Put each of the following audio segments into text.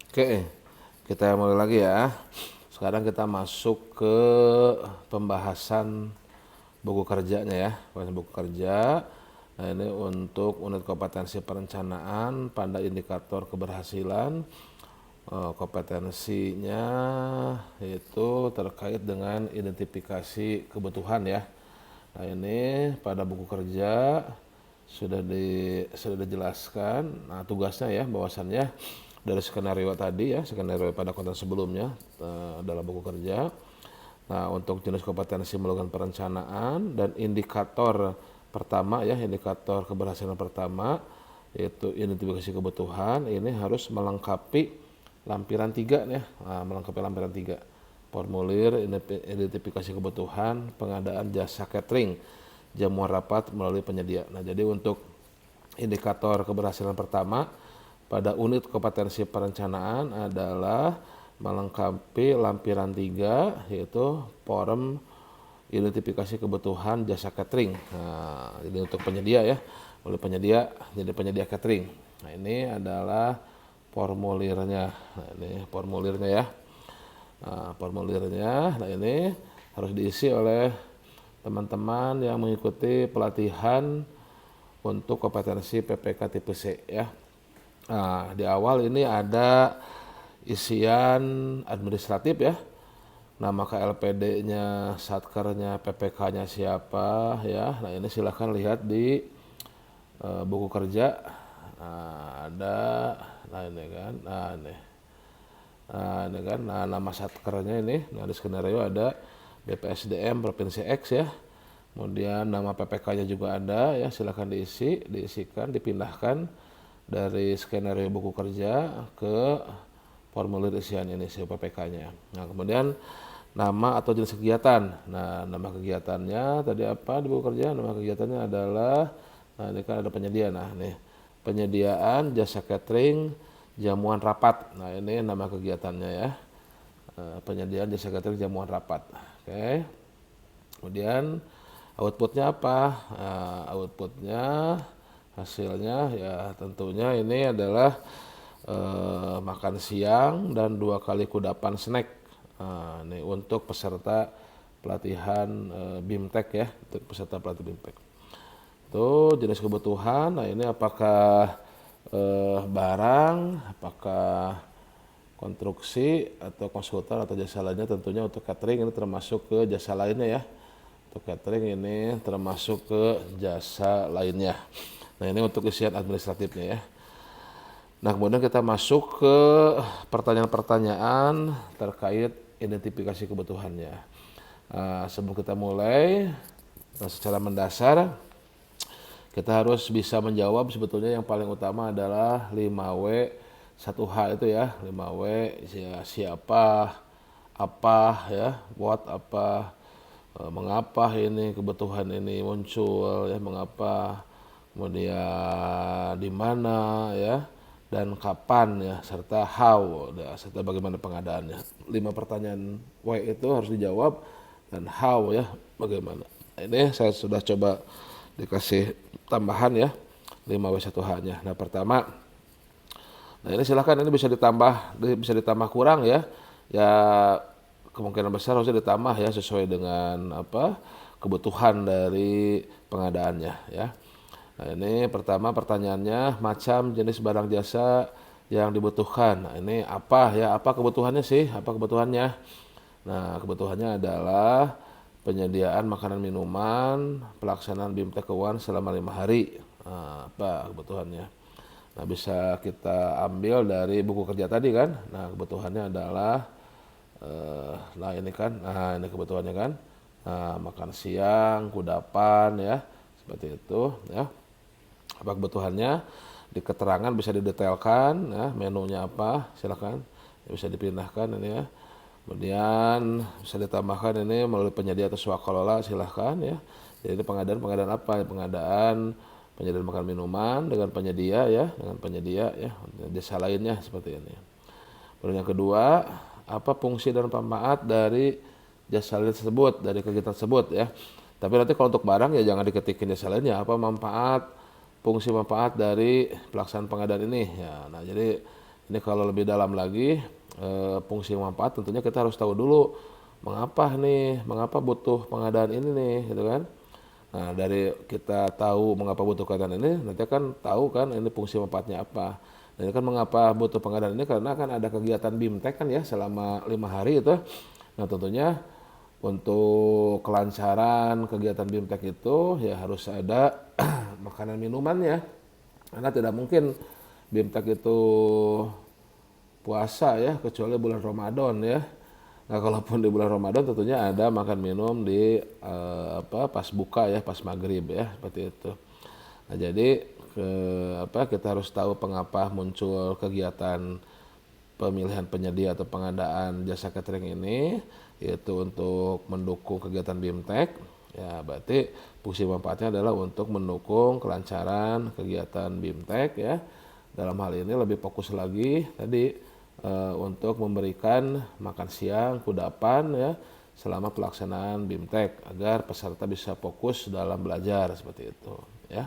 Oke, kita mulai lagi ya. Sekarang kita masuk ke pembahasan buku kerjanya ya. Pembahasan buku kerja. Nah, ini untuk unit kompetensi perencanaan pada indikator keberhasilan. Kompetensinya itu terkait dengan identifikasi kebutuhan ya. Nah, ini pada buku kerja sudah dijelaskan. Nah, tugasnya ya bahwasannya dari skenario tadi ya, skenario pada konten sebelumnya dalam buku kerja. Nah, untuk jenis kompetensi melakukan perencanaan dan indikator pertama ya, indikator keberhasilan pertama yaitu identifikasi kebutuhan, ini harus melengkapi lampiran 3 ya. Nah, melengkapi lampiran 3. Formulir identifikasi kebutuhan, pengadaan jasa catering, jamuan rapat melalui penyedia. Nah, jadi untuk indikator keberhasilan pertama pada unit kompetensi perencanaan adalah melengkapi lampiran 3 yaitu form identifikasi kebutuhan jasa catering. Nah, jadi untuk penyedia ya, oleh penyedia jadi penyedia catering. Nah, ini adalah formulirnya. Nah, ini formulirnya ya. Nah, formulirnya, nah ini harus diisi oleh teman-teman yang mengikuti pelatihan untuk kompetensi PPK tipe C ya. Nah, di awal ini ada isian administratif ya. Nama KLPD-nya, satkernya, PPK-nya siapa ya. Nah, ini silahkan lihat di buku kerja. Nah, ada, nah ini kan, nah ini kan, nah nama satkernya ini, nah di skenario ada BPSDM Provinsi X ya. Kemudian nama PPK-nya juga ada ya, silahkan diisikan, dipindahkan dari skenario buku kerja ke formulir isian ini si PPK-nya. Nah, kemudian nama atau jenis kegiatan. Nah, nama kegiatannya tadi apa di buku kerja? Nama kegiatannya adalah, nah ini kan ada penyedia. Nah, nih penyediaan jasa catering, jamuan rapat. Nah, ini nama kegiatannya ya. Penyediaan jasa catering, jamuan rapat. Oke. Kemudian outputnya apa? Outputnya hasilnya ya tentunya ini adalah makan siang dan 2 kali kudapan snack. Ini untuk peserta pelatihan BIMTEK ya, untuk peserta pelatihan BIMTEK. Itu jenis kebutuhan. Nah, ini apakah barang, apakah konstruksi atau konsultan atau jasa lainnya. Tentunya untuk catering ini termasuk ke jasa lainnya ya. Untuk catering ini termasuk ke jasa lainnya. Nah, ini untuk isian administratifnya ya. Nah, kemudian kita masuk ke pertanyaan-pertanyaan terkait identifikasi kebutuhannya. Sebelum kita mulai, secara mendasar kita harus bisa menjawab sebetulnya yang paling utama adalah 5W 1H itu ya. 5W ya, siapa, apa ya, what apa, mengapa ini kebutuhan ini muncul ya, mengapa, kemudian di mana ya, dan kapan ya, serta how ya, serta bagaimana pengadaannya. 5 pertanyaan why itu harus dijawab, dan how ya bagaimana. Ini saya sudah coba dikasih tambahan ya 5W1H-nya. Nah, pertama, nah ini silakan, ini bisa ditambah kurang ya. Ya kemungkinan besar harusnya ditambah ya sesuai dengan apa kebutuhan dari pengadaannya ya. Nah, ini pertama pertanyaannya, macam jenis barang jasa yang dibutuhkan. Nah, ini apa ya, apa kebutuhannya sih, apa kebutuhannya. Nah, kebutuhannya adalah penyediaan makanan minuman, pelaksanaan BIMTEK keuangan selama 5 hari. Nah, apa kebutuhannya. Nah, bisa kita ambil dari buku kerja tadi kan. Nah, kebutuhannya adalah nah ini kan, nah ini kebutuhannya kan. Nah, makan siang, kudapan ya, seperti itu ya. Apa kebutuhannya, di keterangan bisa didetailkan ya, menunya apa silakan ya, bisa dipindahkan ini ya. Kemudian bisa ditambahkan ini melalui penyedia atau swakelola silahkan ya. Jadi ini pengadaan apa, pengadaan makan minuman dengan penyedia ya, ya, jasa lainnya seperti ini. Kemudian yang kedua, apa fungsi dan manfaat dari jasa lain tersebut, dari kegiatan tersebut ya. Tapi nanti kalau untuk barang ya jangan diketikin jasa lainnya, apa manfaat, fungsi manfaat dari pelaksanaan pengadaan ini ya. Nah, jadi Ini kalau lebih dalam lagi fungsi manfaat tentunya kita harus tahu dulu mengapa butuh pengadaan ini nih, gitu kan. Nah, dari kita tahu mengapa butuh pengadaan ini, nanti kan tahu kan ini fungsi manfaatnya apa. Dan ini kan mengapa butuh pengadaan ini karena kan ada kegiatan BIMTEK kan ya selama 5 hari itu. Nah, tentunya untuk kelancaran kegiatan BIMTEK itu ya harus ada makanan minumannya. Karena tidak mungkin BIMTEK itu puasa ya kecuali bulan Ramadan ya. Nah, kalaupun di bulan Ramadan tentunya ada makan minum di pas buka ya, pas maghrib ya, seperti itu. Nah, jadi kita harus tahu mengapa muncul kegiatan pemilihan penyedia atau pengadaan jasa catering ini, yaitu untuk mendukung kegiatan BIMTEK. Ya, berarti fungsi manfaatnya adalah untuk mendukung kelancaran kegiatan BIMTEK ya. Dalam hal ini lebih fokus lagi tadi untuk memberikan makan siang, kudapan ya selama pelaksanaan BIMTEK agar peserta bisa fokus dalam belajar seperti itu ya.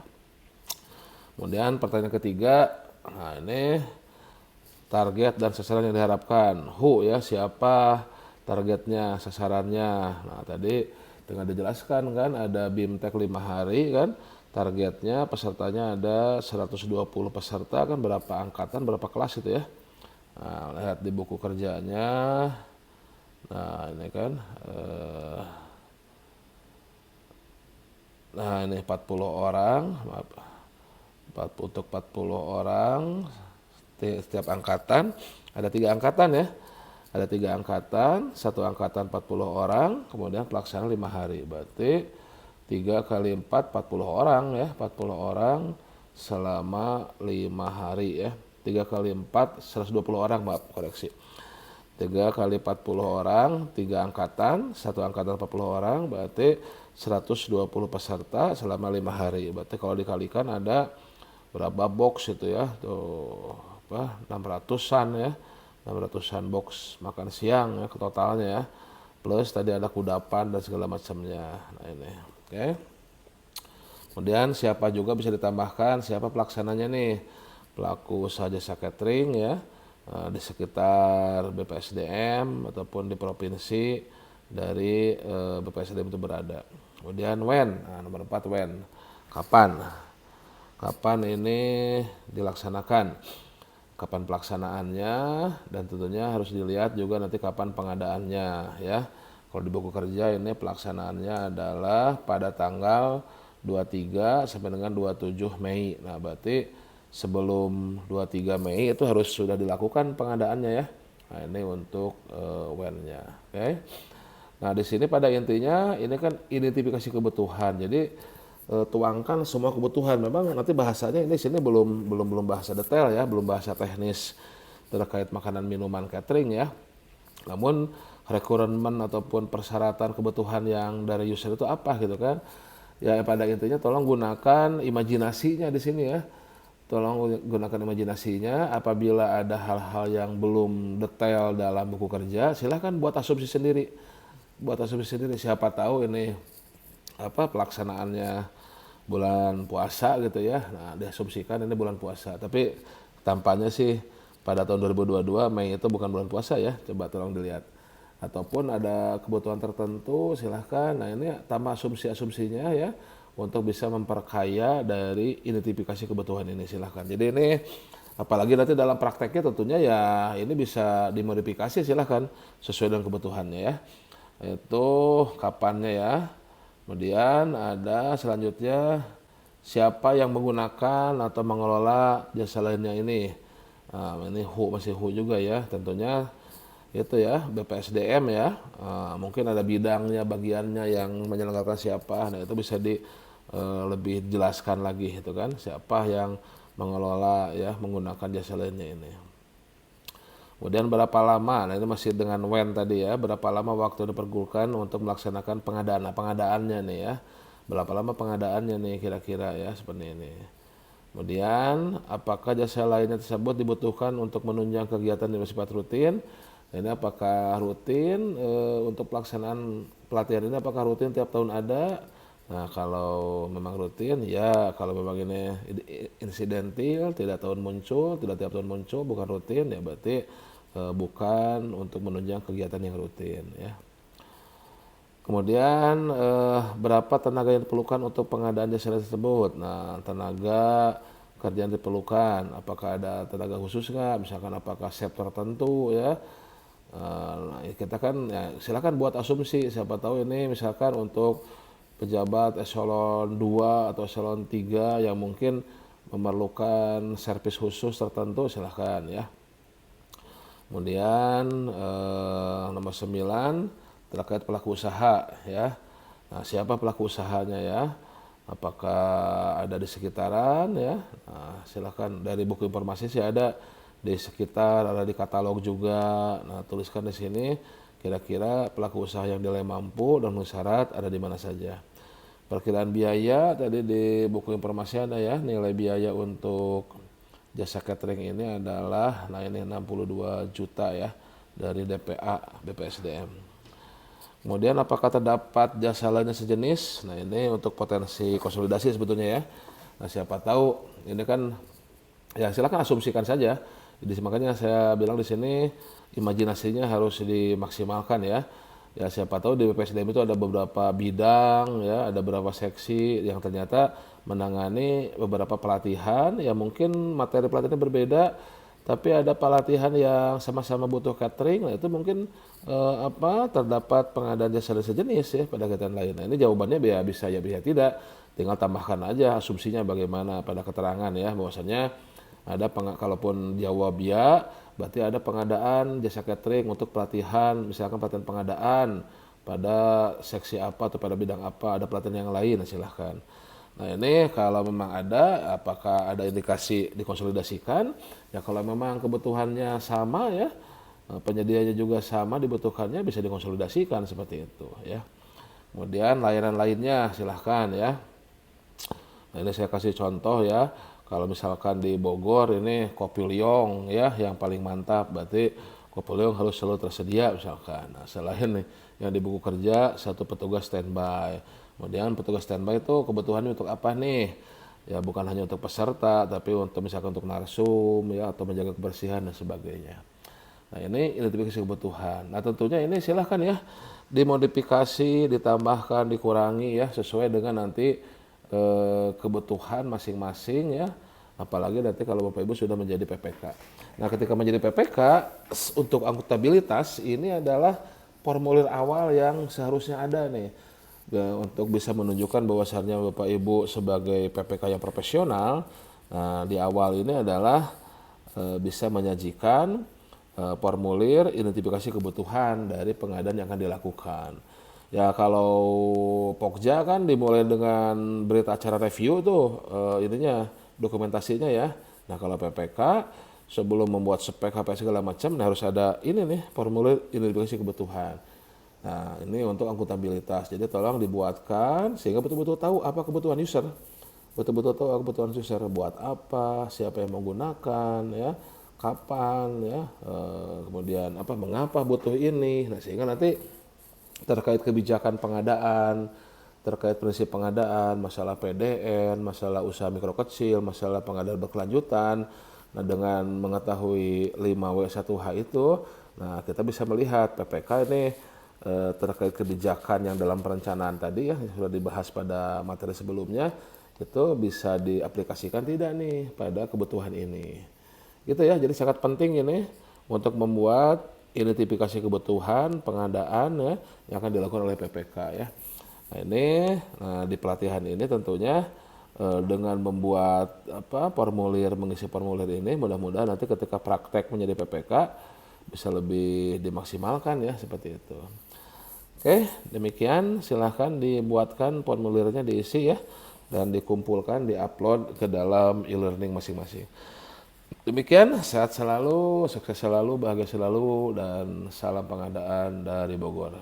Kemudian pertanyaan ketiga, nah ini target dan sasaran yang diharapkan. Ya, siapa targetnya, sasarannya. Nah, tadi dengan dijelaskan kan ada BIMTEK 5 hari kan. Targetnya pesertanya ada 120 peserta kan, berapa angkatan, berapa kelas itu ya. Nah, lihat di buku kerjanya. Nah, ini kan nah ini 40 orang. Untuk 40 orang setiap angkatan ada 3 angkatan ya. Ada 3 angkatan, satu angkatan 40 orang, kemudian pelaksanaan 5 hari. Berarti 3 kali 4, 40 orang ya, 40 orang selama 5 hari ya. 3 kali 4, 120 orang, maaf, koreksi. 3 kali 40 orang, 3 angkatan, satu angkatan 40 orang, berarti 120 peserta selama 5 hari. Berarti kalau dikalikan ada berapa box itu ya, tuh 600-an ya. 600-an box makan siang ya totalnya ya. Plus tadi ada kudapan dan segala macamnya. Nah, ini. Oke. Kemudian siapa juga bisa ditambahkan, siapa pelaksananya nih? Pelaku usaha jasa catering ya. Di sekitar BPSDM ataupun di provinsi dari BPSDM itu berada. Kemudian when, nomor 4 when. Kapan ini dilaksanakan? Kapan pelaksanaannya, dan tentunya harus dilihat juga nanti kapan pengadaannya ya. Kalau di buku kerja ini pelaksanaannya adalah pada tanggal 23 sampai dengan 27 Mei. Nah, berarti sebelum 23 Mei itu harus sudah dilakukan pengadaannya ya. Nah, ini untuk when-nya. Oke. Nah, di sini pada intinya ini kan identifikasi kebutuhan. Jadi tuangkan semua kebutuhan. Memang nanti bahasanya ini sini belum bahasa detail ya, belum bahasa teknis terkait makanan minuman catering ya. Namun requirement ataupun persyaratan kebutuhan yang dari user itu apa gitu kan. Ya, pada intinya tolong gunakan imajinasinya di sini ya. Tolong gunakan imajinasinya. Apabila ada hal-hal yang belum detail dalam buku kerja, silahkan buat asumsi sendiri. Siapa tahu ini pelaksanaannya bulan puasa gitu ya. Nah, diasumsikan ini bulan puasa. Tapi tampaknya sih pada tahun 2022 Mei itu bukan bulan puasa ya. Coba tolong dilihat. Ataupun ada kebutuhan tertentu silahkan. Nah, ini tambah asumsi-asumsinya ya untuk bisa memperkaya dari identifikasi kebutuhan ini, silahkan. Jadi ini apalagi nanti dalam prakteknya tentunya ya ini bisa dimodifikasi silahkan sesuai dengan kebutuhannya ya. Itu kapannya ya. Kemudian ada selanjutnya siapa yang menggunakan atau mengelola jasa lainnya ini. Nah, ini masih juga ya, tentunya itu ya BPSDM ya. Mungkin ada bidangnya, bagiannya yang menyelenggarakan siapa. Nah, itu bisa lebih jelaskan lagi itu kan, siapa yang mengelola ya menggunakan jasa lainnya ini. Kemudian berapa lama, nah ini masih dengan when tadi ya, berapa lama waktu diperlukan untuk melaksanakan pengadaannya nih ya. Berapa lama pengadaannya nih kira-kira ya, seperti ini. Kemudian apakah jasa lainnya tersebut dibutuhkan untuk menunjang kegiatan yang bersifat rutin. Nah, ini apakah rutin untuk pelaksanaan pelatihan ini, apakah rutin tiap tahun ada. Nah, kalau memang rutin, ya kalau memang ini insidentil, tidak tiap tahun muncul, bukan rutin, ya berarti bukan untuk menunjang kegiatan yang rutin ya. Kemudian berapa tenaga yang diperlukan untuk pengadaan jasa tersebut? Nah, tenaga kerja yang diperlukan, apakah ada tenaga khusus nggak? Misalkan apakah sektor tertentu ya? Nah, kita kan ya, silakan buat asumsi, siapa tahu ini misalkan untuk pejabat eselon 2 atau eselon 3 yang mungkin memerlukan servis khusus tertentu, silahkan ya. Kemudian nomor 9 terkait pelaku usaha ya. Nah, siapa pelaku usahanya ya? Apakah ada di sekitaran ya? Nah, silahkan dari buku informasi sih ada di sekitar, ada di katalog juga. Nah, tuliskan di sini kira-kira pelaku usaha yang nilai mampu dan memenuhi syarat ada di mana saja. Perkiraan biaya tadi di buku informasi ada ya, nilai biaya untuk jasa catering ini adalah, nah ini 62 juta ya dari DPA BPSDM. Kemudian apakah terdapat jasa lainnya sejenis? Nah ini untuk potensi konsolidasi sebetulnya ya. Nah siapa tahu ini kan ya silakan asumsikan saja. Jadi makanya saya bilang di sini imajinasinya harus dimaksimalkan ya. Ya siapa tahu di BPSDM itu ada beberapa bidang ya, ada beberapa seksi yang ternyata menangani beberapa pelatihan ya, mungkin materi pelatihannya berbeda tapi ada pelatihan yang sama-sama butuh catering. Nah itu mungkin terdapat pengadaan jasa sejenis ya pada kegiatan lain. Nah ini jawabannya bisa ya bisa tidak, tinggal tambahkan aja asumsinya bagaimana pada keterangan ya, bahwasanya ada kalaupun jawab ya berarti ada pengadaan jasa catering untuk pelatihan, misalkan pelatihan pengadaan pada seksi apa atau pada bidang apa, ada pelatihan yang lain, silahkan. Nah ini kalau memang ada, apakah ada indikasi dikonsolidasikan? Ya kalau memang kebutuhannya sama ya, penyediaannya juga sama dibutuhkannya, bisa dikonsolidasikan seperti itu ya. Kemudian layanan lainnya silahkan ya. Nah ini saya kasih contoh ya. Kalau misalkan di Bogor ini kopi liong ya yang paling mantap, berarti kopi liong harus selalu tersedia misalkan. Nah selain nih yang di buku kerja, satu petugas standby. Kemudian petugas standby itu kebutuhannya untuk apa nih? Ya bukan hanya untuk peserta, tapi untuk misalkan untuk narsum ya, atau menjaga kebersihan dan sebagainya. Nah ini identifikasi kebutuhan. Nah tentunya ini silahkan ya dimodifikasi, ditambahkan, dikurangi ya sesuai dengan nanti kebutuhan masing-masing ya, apalagi nanti kalau Bapak Ibu sudah menjadi PPK. Nah ketika menjadi PPK untuk akuntabilitas ini adalah formulir awal yang seharusnya ada nih ya, untuk bisa menunjukkan bahwasannya Bapak Ibu sebagai PPK yang profesional. Nah di awal ini adalah bisa menyajikan formulir identifikasi kebutuhan dari pengadaan yang akan dilakukan. Ya kalau Pokja kan dimulai dengan berita acara review tuh ininya dokumentasinya ya. Nah kalau PPK sebelum membuat spek HP segala macam, nah harus ada ini nih formulir identifikasi kebutuhan. Nah ini untuk akuntabilitas. Jadi tolong dibuatkan sehingga betul-betul tahu apa kebutuhan user. Betul-betul tahu kebutuhan user buat apa, siapa yang menggunakan ya, kapan ya, kemudian apa, mengapa butuh ini. Nah sehingga nanti terkait kebijakan pengadaan, terkait prinsip pengadaan, masalah PDN, masalah usaha mikro kecil, masalah pengadaan berkelanjutan. Nah dengan mengetahui 5W1H itu, nah kita bisa melihat PPK ini terkait kebijakan yang dalam perencanaan tadi ya, yang sudah dibahas pada materi sebelumnya, itu bisa diaplikasikan tidak nih pada kebutuhan ini. Gitu ya, jadi sangat penting ini untuk membuat identifikasi kebutuhan pengadaan ya yang akan dilakukan oleh PPK ya. Nah ini di pelatihan ini tentunya dengan membuat formulir, mengisi formulir ini, mudah-mudahan nanti ketika praktek menjadi PPK bisa lebih dimaksimalkan ya, seperti itu. Oke, demikian, silahkan dibuatkan formulirnya, diisi ya, dan dikumpulkan, diupload ke dalam e-learning masing-masing. Demikian, sehat selalu, sukses selalu, bahagia selalu, dan salam pengadaan dari Bogor.